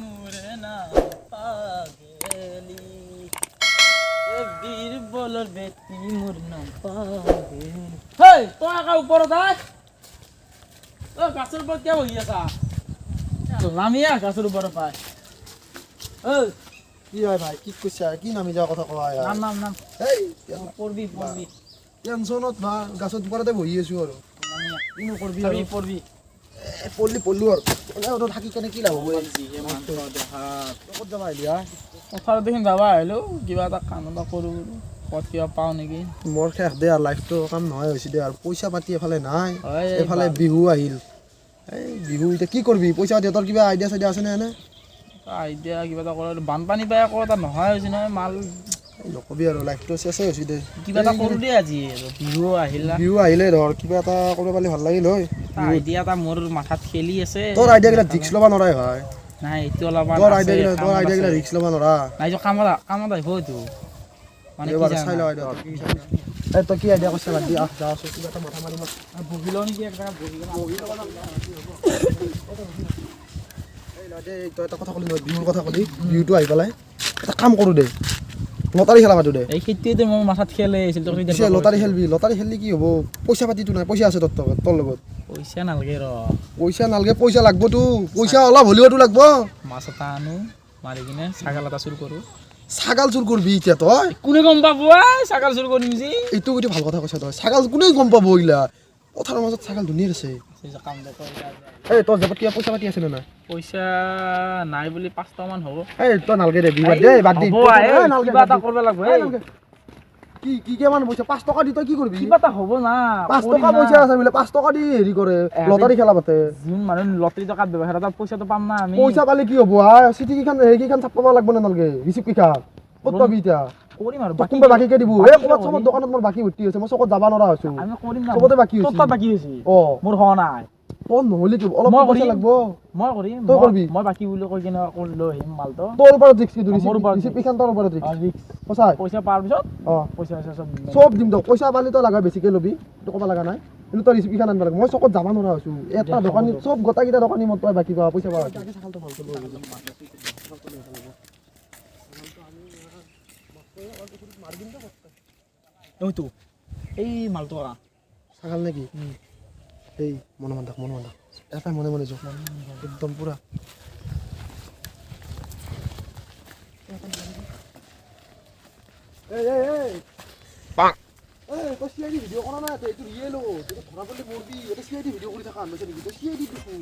মোরে না পাগেলি বীরবলের বেটি মোর নাম পাগেলি হেই তোর একা উপরে থাক ও গাছের উপর কে বই আছা লামিয়া গাছের উপরে পায় ওই কি হয় ভাই কি কইছা কি নামি যাওয়ার কথা কয় নাম নাম নাম এই পড়বি পড়বি টেনশনত না গাছত উপৰতে বহি আছো আৰু ইনো কৰবি আমি পড়বি পল্লি আৰু ওটা থাকি কেনে কি লাভ হ'ব ক'ত যাবা এতিয়া পথাৰত দেখোন যাবা আহিলো কিবা এটা কাম এটা কৰো ক'ত কিবা পাওঁ নেকি মোৰ শেষ দে আৰু লাইফটো কাম নহয় হৈছে দে আৰু পইচা পাতি এফালে নাই হয়, এফালে বিহু আহিল এই বিহু এতিয়া কি কৰিবি পইচা দেউতাৰ কিবা আইডিয়া চাইডিয়া আছে নে এনে আইডিয়া কিবা এটা কৰা বানপানী পাই আকৌ এটা নহয় হৈছে নহয় মাল নকবি আৰু লাইফটো চেছে হৈছে দে কিবা এটা কৰো দেই আজি বিহু আহিলা বিহু আহিলে ধৰ কিবা এটা কৰিব পালে ভাল লাগিল হয় আইডিয়া এটা মোৰ মাথাত খেলি আছে তোৰ আইডিয়াগিলা ৰিক্স ল'ব নোৱাৰাই হয় নাই এইটো অলপ তোৰ আইডিয়াগিলা ৰিক্স ল'ব নোৱাৰা নাই কামত আহিব এইটো মানে কি চাই ল এই তই কি আইডিয়া কৰিছে বাদ দি আহ যা আছো কিবা এটা মাথা মাৰি বহি লওঁ নেকি একটা বহি তই এটা কথা ক'লি নহয় বিহুৰ কথা ক'লি বিহুটো আহি পেলাই এটা কাম কৰোঁ দে লটাৰী খেলা মাতো দে এই খেতিতে মোৰ মাথাত খেলে আছিল লটাৰী খেললি কি হ'ব পইচা পাতিটো নাই পইচা আছে তোৰ লগত পইচা নালাগে ৰ পইচা নালাগে পইচা লাগবতো পইচা অলপ হ'লেওতো লাগব মাছ এটা আনো মাৰি কিনে ছাগাল এটা চুৰ কৰোঁ ছাগাল চুৰ কৰবি এতিয়া তই কোনে গম পাব ছাগাল চুৰ কৰিম যে এইটো কিন্তু ভাল কথা কৈছা তই ছাগাল কোনে গম পাব এইগিলা পথাৰৰ মাজত ছাগাল ধুনীয়া আছে এই তোৰ জেপত কিবা পইচা পাতি আছে নে নাই পইচা নাই বুলি 500 মান হ'ব এই তই নালগে দে বিবাদ দে বাদ দি কিবা এটা কৰিব লাগিব কি কিমান পইচা 5 টকা দি তই কি কৰিবি কিবা এটা হ'ব না 5 টকা পইচা আছে বোলে 5 টকা দি হেৰি কৰে লটাৰী খেলা পাতে যোন মানুহ লটাৰী টকাত ব্যৱহাৰ এটা পইচাটো পাম না আমি পইচা পালে কি হ'ব চিটি কিখান হেৰিখান ছাপাব লাগব না নালগে ৰিচিপ্ট কিখান ক'ত পাবি এতিয়া কৰিম আৰু কোনবা বাকীকে দিব এই ক'ৰবাত চবত দোকানত মোৰ বাকী ভৰ্তি হৈছে মই চকত যাব নোৱাৰা হৈছো আমি কৰিম না চবতে বাকী হৈছে তোৰ বাকী হৈছে মোৰ হোৱা নাই তোৰ নহলি কি অলপ পইচা লাগব মই কৰিম তই কৰবি মই বাকী বুলি কৈ কিনে লৈ আহিম মালটো তোৰ ওপৰত ৰিস্ক কি ৰিচিপ্ট কিখান তোৰ ওপৰত ৰিস্ক সঁচাই পইচা পাৱাৰ পিছত পইচা চব দিম দক পইচা পালি তই লাগা বেছিকে ল'বি এইটো ক'ব লগা নাই কিন্তু তই ৰিচিপ্ট কিখান আনিব লাগে মই চকত যাব নোৱাৰা হৈছো এটা দোকানী চব গোটাকেইটা দোকানী মই তই বাকী পাৱা পইচা পাৱা ওইটো এই মালটো ছাগাল নেকি এই মনে মনে এটাই মনে মনে যাওক একদম পুৰা তই চিআইডি ভিডিঅ' কৰা নাই এইটো ৰিয়েল ধৰা পৰি মৰবি এটা চিআইডি ভিডিঅ' কৰি থকা আনবাইছে নেকি তই চিআইডি দেখোন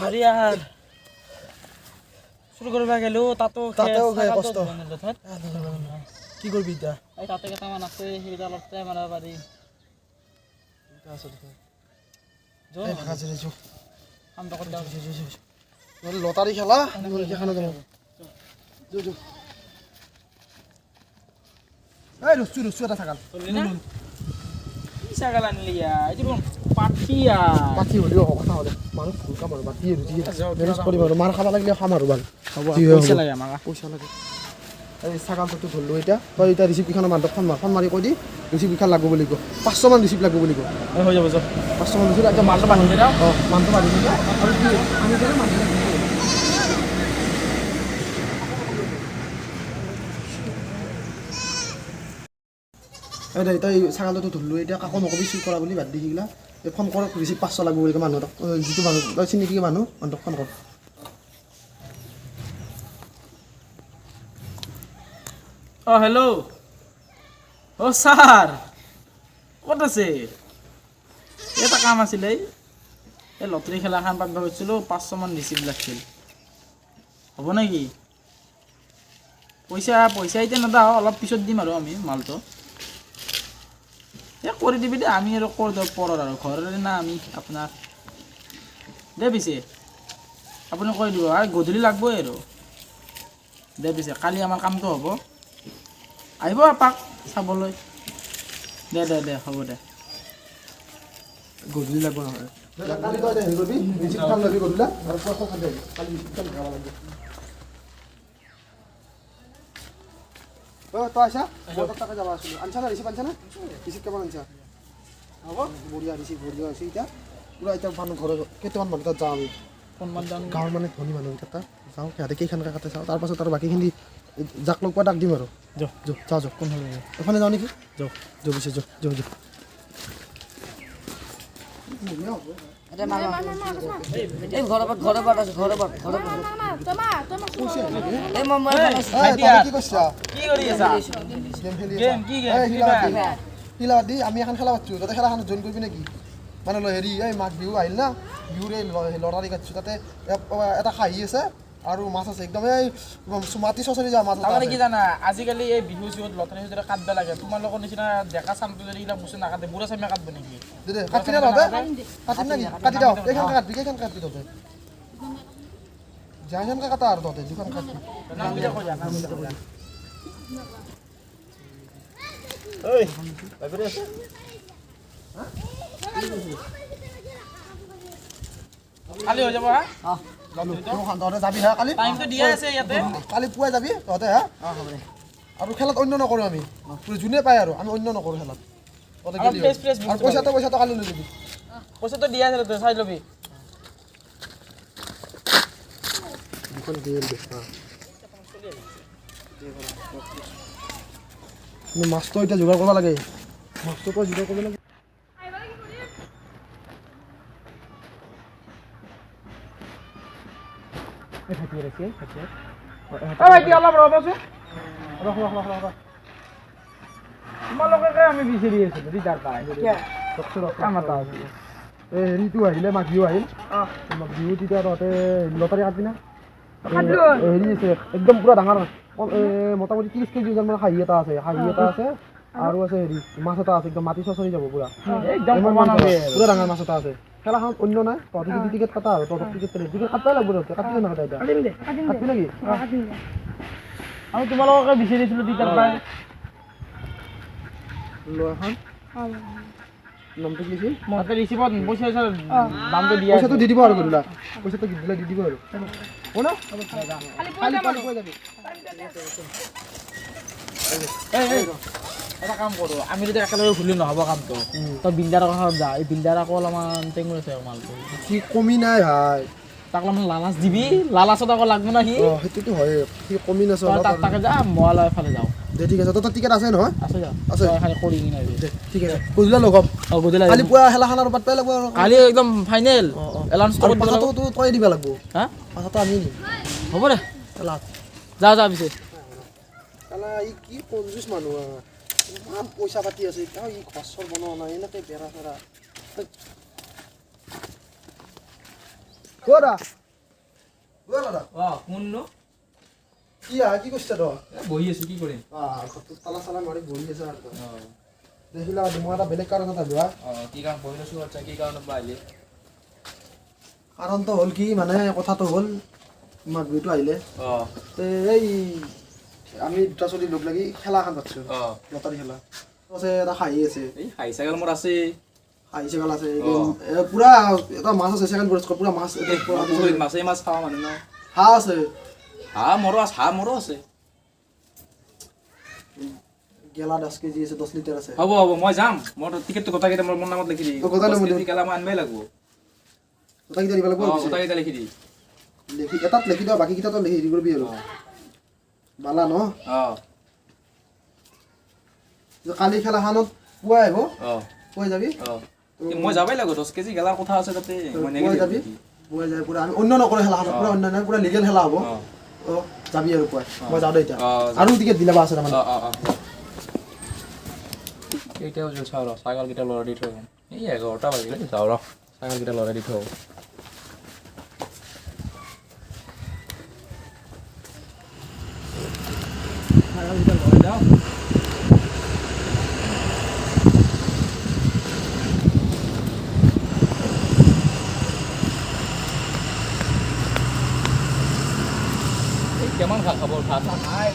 হরিয়ার শুরু করবা গেল তাতেও কষ্ট কি করবি এতিয়া এই তাতে কেইটামান আছে সেইটা অলপ ট্ৰাই মাৰিব পাৰি লটাৰী খেলা ৰচু এটা থাকাল ছাগাল আনিলি এইটো পাঠিয়া পাঠি হ'লেও কথা হ'লে মানুহ ভুল কাম আৰু বাতি মেনেজ কৰিম আৰু মাৰ খাব লাগিলে খাম আৰু ভাল পইচা লাগে আমাক পইচা লাগে এই ছাগালটো ধৰিলোঁ এতিয়া তই এতিয়া ৰিচিপ্ট কেইখনৰ মানুহক ফোন মাৰি কৈ দি ৰিচিপ্ট কেইখন লাগিব বুলি ক 500 মান ৰিচিপ্ট লাগিব বুলি ক হৈ যাব 500 মান ৰিচিপ্ট এতিয়া মালটো বান্ধি দিওঁ মানুহটো বান্ধি দিওঁ আৰু কি আমি কেনে বান্ধি এই দে তই ছাগালটো ধৰিলোঁ এতিয়া কাকো নকবি চুৰ কৰা বুলি বাদ দি সিগিলা এই ফোন কৰক ৰিচিপ্ট 500 লাগিব বুলি মানুহক যিটো মানুহ তই চিনাকি মানুহক ফোন কৰ হেল্ল' ছাৰ ক'ত আছে এটা কাম আছিলে এই লটাৰী খেলাখন পাতিব গৈছিলোঁ 500 মান ৰিচিপ্ট লাগিছিল হ'ব নেকি পইচা এতিয়া নেদাও অলপ পিছত দিম আৰু আমি মালটো এই কৰি দিবি দে আমি আৰু কৰি দিওঁ পৰৰ আৰু ঘৰৰে না আমি আপোনাৰ দে পিছে আপুনি কৈ দিব আৰু গধূলি লাগবই আৰু দে পিছে কালি আমাৰ কামটো হ'ব আহিব এপাক চাবলৈ দে হ'ব দে গধূলি লাগিব নহয় কালি তই হেৰি কৰিবি ৰিচিপ খান ল'বি গধূলা আৰু পুৱা খান দে কালি ৰিচিপ খান খাব লাগিব তই আছা মই তোৰ তাকে যাব আছিলোঁ আনছা না ৰিচিপ আনছা না ৰিচিপ কেইমান আনছা হ'ব বঢ়িয়া ৰিচিপ বঢ়িয়া হৈছে এতিয়া পুৰা এতিয়া মানুহ ঘৰৰ কেইটামান মানুহ তাত যাওঁ আমি কোনমান যাম গাঁৱৰ মানে ধনী মানুহকেইটা তাত যাওঁ সিহঁতে কেইখানকৈ কাটে চাওঁ তাৰপাছত আৰু বাকীখিনি যাক লগ পোৱা তাক দিম আৰু যাওঁ কোন হ'ল এফালে যাওঁ নেকি যাওঁ পিছে যাওঁ কি কৈছা কি কৰি আছা গেম কি শিলাবাদ দি আমি এখন খেলা পাতিছোঁ তাতে খেলাখনত জইন কৰিবি নেকি মানে হেৰি এই মাঘ বিহু আহিল না বিহুৰে লৰালি কাটিছোঁ তাতে এটা খাহী আছে আৰু মাছ আছে একদম এই মাটি চচৰি যোৱা মাছ তাৰমানে কি জানা আজিকালি এই বিহু চিহুত লটাৰী চটাৰী কাটব লাগে তোমালোকৰ নিচিনা ডেকা চামটো যদি এইবিলাক বস্তু নাকাটে বুঢ়া চামে কাটব নেকি দে কাটি দে তহঁতে কাটিম নেকি কাটি দিওঁ কেইখনকৈ কাটবি তহঁতে যেনেকৈ কাটা আৰু তহঁতে দুখন কাটবি কালি হৈ যাব হা তহঁতে যাবি হা কালি টাইমটো দিয়া আছে ইয়াতে কালি পুৱাই যাবি তহঁতে হা আৰু খেলত অন্য নকৰোঁ আমি যোনে পায় আৰু আমি অন্য নকৰোঁ খেলত তহঁতে গেলি আৰু পইচাটো কালি লৈ যাবি পইচাটো দিয়া আছে তই চাই ল'বি দুখন গেল মাছটো এতিয়া যোগাৰ কৰিব লাগে মাছটো পৰা যোগাৰ কৰিব লাগে অলপ ৰ'বচোন তোমালোকে আমি বিচাৰি আছিলোঁ ৰিটাৰ পাই এই হেৰিটো আহিলে মাঘ বিহু আহিল মাঘ বিহু তেতিয়া তহঁতে লটাৰী কাটবি না হেৰি আছে একদম পুৰা ডাঙৰ মোটামুটি 30 কেজি ওজনৰ খাহী এটা আছে আৰু আছে হেৰি মাছ এটা আছে একদম মাটি চচৰি যাব পুৰা পুৰা ডাঙৰ মাছ এটা আছে খেলাখনত অন্য নাই তহঁতে যদি টিকেট কাটা আৰু তহঁতক টিকেট কাটবাই লাগব তহঁতে কাটি নাকাটা এতিয়া কাটবি নেকি আমি তোমালোকে বিচাৰিছিলোঁ ৰিটাৰ পাই ল এখন নামটো কি আছিল তাতে ৰিচিপত পইচা দামটো দিয়া পইচাটো দি দিব আৰু গধূলা পইচাটো গধূলা দি দিব আৰু হ'ব না কালি পুৱাই যাবি এটা কাম কৰোঁ আমি যদি একেলগে ঘূৰি নহ'ব কামটো তই বিল্ডাৰৰ কাষত যা এই বিল্ডাৰ আকৌ অলপমান টেঙুৰ আছে মালটো সি কমি নাই ভাই তাক অলপমান লালাচ দিবি লালাচত আকৌ লাগব না সি সেইটোতো হয় সি কমি নাছে তাকে যা মই অলপ এফালে যাওঁ দে ঠিক আছে তোৰ টিকেট আছে নহয় আছে যা আছে খালি কৰি কিনে দে ঠিক আছে গধূলা লগ হ'ম গধূলি কালি পুৱা খেলাখন আৰু পাতবাই লাগব আৰু কালি একদম ফাইনেল এলাউন্স আৰু কৰি দিব লাগিব পাছতো তই দিব লাগব হা পাছতো আমি নিম হ'ব দে খেলা যা পিছে খেলা ই কি কনজুচ মানুহ ইমান পইচা পাতি আছে এতিয়া ই ঘৰ চৰ বনোৱা নাই এনেকৈ বেৰা চেৰা দাদা কোননো কি কৰিছা তই বহি আছোঁ কি কৰিম তালা চালা মাৰি বহি আছে আৰু দেখিলা মই এটা বেলেগ কাৰণত আহিলো কি কাম বহি আছোঁ আচ্ছা কি কাৰণত বা আহিলে কাৰণটো হ'ল কি মানে কথাটো হ'ল মাঘ বিহুটো আহিলে এই আমি দুটা চলি লগ লাগি খেলা এখন পাতিছোঁ লটাৰী খেলা আছে এটা খাহী আছে এই হাই চাইকেল মোৰ আছে খাহী চেগাল আছে পুৰা এটা মাছ আছে ছেকেণ্ড পুৰস্কাৰ পুৰা মাছ মাছ খাওঁ মানুহ ন হাঁহ আছে হাঁহ মোৰো আছে গেলা 10 কেজি আছে 10 লিটাৰ আছে হ'ব মই যাম মই টিকেটটো গোটাকেইটা মোৰ নামত লিখি দিম গেলা মই আনবাই লাগিব গোটাকেইটা দিব লাগিব গোটাকেইটা লিখি দি এটাত লিখি দিওঁ বাকীকেইটাতো হেৰি কৰিবি আৰু বালা ন কালি খেলাখনত পুৱাই আহিব পুৱাই যাবি মই যাবই লাগিব 10 কেজি গেলাৰ কথা আছে তাতে পুৱাই যাবি পুৱাই যাই পুৰা আমি অন্য নকৰোঁ খেলাখনত পুৰা অন্য নহয় পুৰা লিগেল খেলা হ'ব যাবি আৰু পুৱাই মই যাওঁ দে এতিয়া আৰু টিকেট দিলে আছে তাৰমানে কেইটাও যোৱা চাওঁ ৰ ছাগলকেইটা লৰাই দি থৈ এই 11টা বাজিলে যাওঁ ৰ ছাগলকেইটা লৰাই দি থৈ ছাগলকেইটা লৰাই যাওঁ কেমন খাব ভাত নাই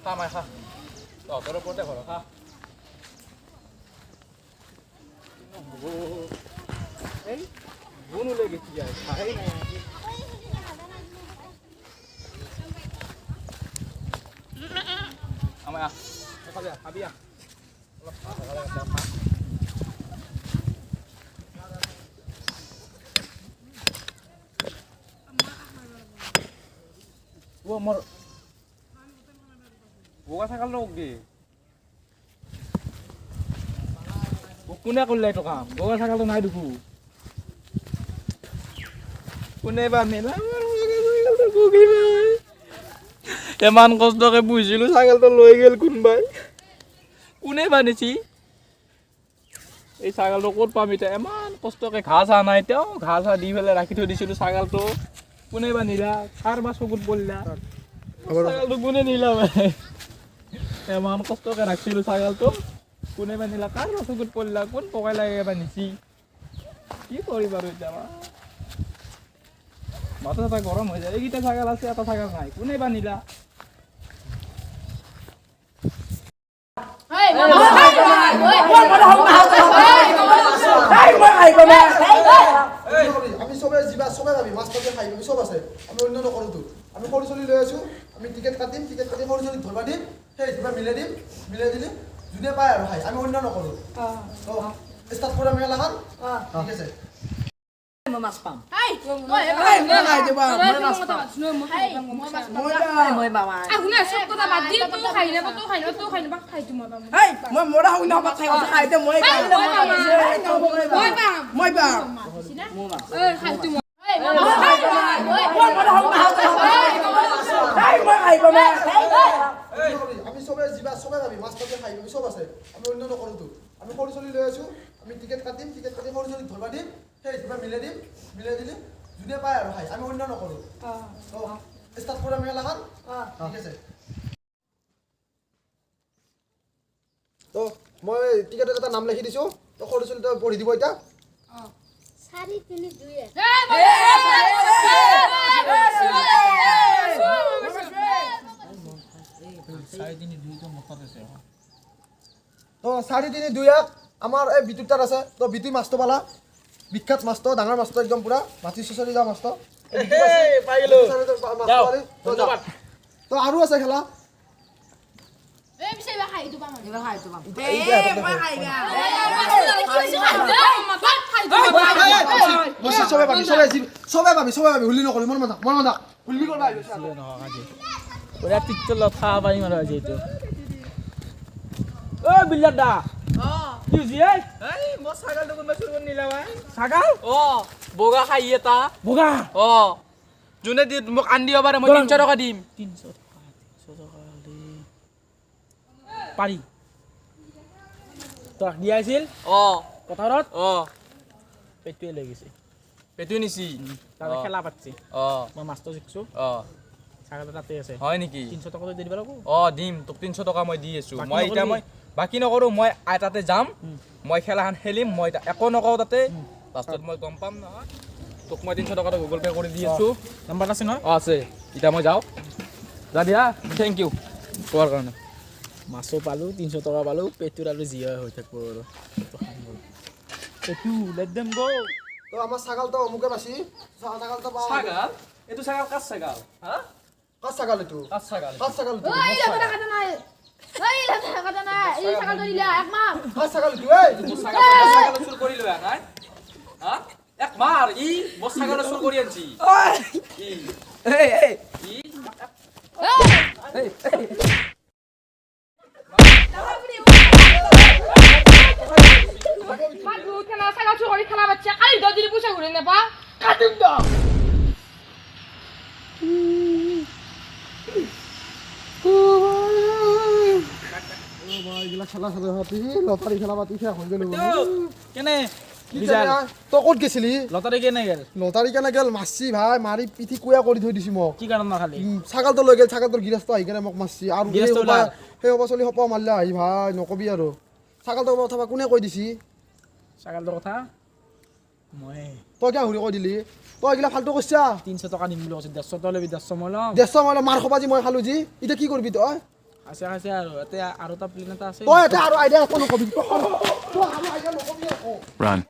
খা মাই খা তহঁতৰ ওপৰতে ঘৰ খা এই গুণ ওলাই গেছি যায় খাই নাই আমাৰ খাবি অলপ খা ও মোৰ বগা ছাগাল নকি কোনে কৰিলে এইটো কাম বগা ছাগালটো নাই দেখো কোনে বা মেলা ইমান কষ্টকে পুহিছিলো ছাগালটো লৈ গেল কোনবাই কোনে বানিছি এই ছাগালটো ক'ত পাম এতিয়া ইমান কষ্টকে ঘাঁহ চাহ নাই এতিয়াও ঘাঁহ চাহ দি পেলাই ৰাখি থৈ দিছিলো ছাগালটো কোনে বা নিলা কাৰ বা চকুত পৰিলা ছাগালটো কোনে নিলা ইমান কষ্টকে ৰাখিছিলো ছাগালটো কোনে বা নিলা কাৰ বা চকুত পৰিলা কোন পকাই লাগে বা নিছি কি কৰিম আৰু এতিয়া মাথা চাথা গৰম হৈ যায় এইকেইটা ছাগাল আছে এটা ছাগাল নাই কোনে বা নিলা আমি সবে যিবা সবে ভাবি মাছ পাতি খাই আমি সব আছে আমি অন্য নকৰো তো আমি সৰু চলি লৈ আছো আমি টিকেট কাটিম সৰু চলি ধৰবা দিম সেই ধৰবা মিলাই দিলে যোনে পায় আৰু খাই আমি অন্য নকৰো ষ্টাৰ্ট কৰা মেলা খান ঠিক আছে মাছ পাম আমি সবে যিবা সবে ভাবি মাছ পাতি খাই আমি সব আছে আমি অন্য নকৰো তো আমি সৰু চলি লৈ আছো আমি টিকেট কাটিম সৰু চলি ধৰবা দিম সেই ধৰবা মিলাই দিলে যোনে পায় আৰু খাই আমি অন্য নকৰো ষ্টাৰ্ট কৰা মেলা খান ঠিক আছে তো মই টিকেটত এটা নাম লিখি দিছো তো সৰু চলি তই পঢ়ি দিব এতিয়া 4-3-2 আমাৰ এই বিটুৰ তাত আছে তো বিটু মাছটো পালা বিখ্যাত মাছটো ডাঙৰ মাছটো একদম পুৰা মাছি চুচৰি যোৱা মাছটো তো আৰু আছে খেলা সবে পাবি হুলি নকৰি মন মজা হুলি কৰবা ওৰা পিকচাৰ লথা পাই মাৰা আছে তো ও বিল্লাৰ দা কি হইছে এই মোৰ ছাগালটো কোনোবা চুৰ কৰি নিলা ভাই ছাগাল বগা খাই এটা বগা যোনে দি মোক আন দিব পাৰে মই 300 টকা দিম 300 টাকা দি পাৰি তোক দিয়া আছিল পথাৰত পেটুৱে লাগিছে পেটু নিছি তাৰ খেলা পাতছি মই মাছটো শিকছো ছাগাল তাতে আছে হয় নেকি 300 টাকা দি দিব লাগব দিম তোক 300 টকা মই দি আছো মই এতিয়া মই বাকি নকৰো মই তাতে যাম মই খেলাখন খেলিম মই একো নকওঁ তাতে লাষ্টত মই গম পাম নহয় তোক মই 300 টকা গুগল পে কৰি দি আছো নাম্বাৰ আছে ন আছে এতিয়া মই যাওঁ যা দিয়া থেংক ইউ কোৱাৰ কাৰণে মাছো পালো 300 টকা পালো পেটুৰ আৰু জিয়া হৈ থাকিব আৰু পেটু লেট দেম গো তো আমাৰ ছাগালটো অমুকে বাছি ছাগালটো পা ছাগাল এইটো ছাগাল কাছ ছাগাল হা কাছ ছাগাল এইটো কাছ ছাগাল কাছ ছাগাল এইটো এই লেটা কাটা নাই এই ছাগালটো দিলা একমাহ কাছ ছাগাল এইটো এই ছাগাল চুৰ কৰি লৈ নাই হা এক মাৰ ই মোৰ ছাগাল চুৰ কৰি আনছি ছাগাল চুৰ কৰি খেলা বাচ্চা কালি 10 দিন পইচা ঘূৰি নেপা কাটিম দা খেলা পাতি লটাৰী খেলা পাতি শেষ হৈ গেল কেনে তই ক'ত গেছিলি লটাৰী কেনে গেল লটাৰী কেনে গেল মাৰছি ভাই মাৰি পিঠি কুয়া কৰি থৈ দিছি মোক কি কাৰণ নাখালি ছাগালটো লৈ গেল ছাগালটোৰ গিৰস্ত আহি কেনে মোক মাৰছি আৰু গৃহস্থ ওলাল? সেই হ'ব চলি সপা মাৰলে আহি ভাই নকবি আৰু ছাগালটোৰ কথা কোনে কৈ দিছি ছাগালটোৰ কথা মই তই কিয় ঘূৰি কৈ দিলি তই এইগিলা ফাল্টু কৈছা 300 টকা দিম বুলি কৈছে 150 টকা ল'বি 150 মই ল'ম 150 মই মাৰ খপা যি মই খালো যি এতিয়া কি কৰিবি তই আছে আছে আৰু ইয়াতে আৰু এটা প্লেন এটা আছে তই এতিয়া আৰু আইডিয়া একো নকবি তই আৰু আইডিয়া নকবি আকৌ Run.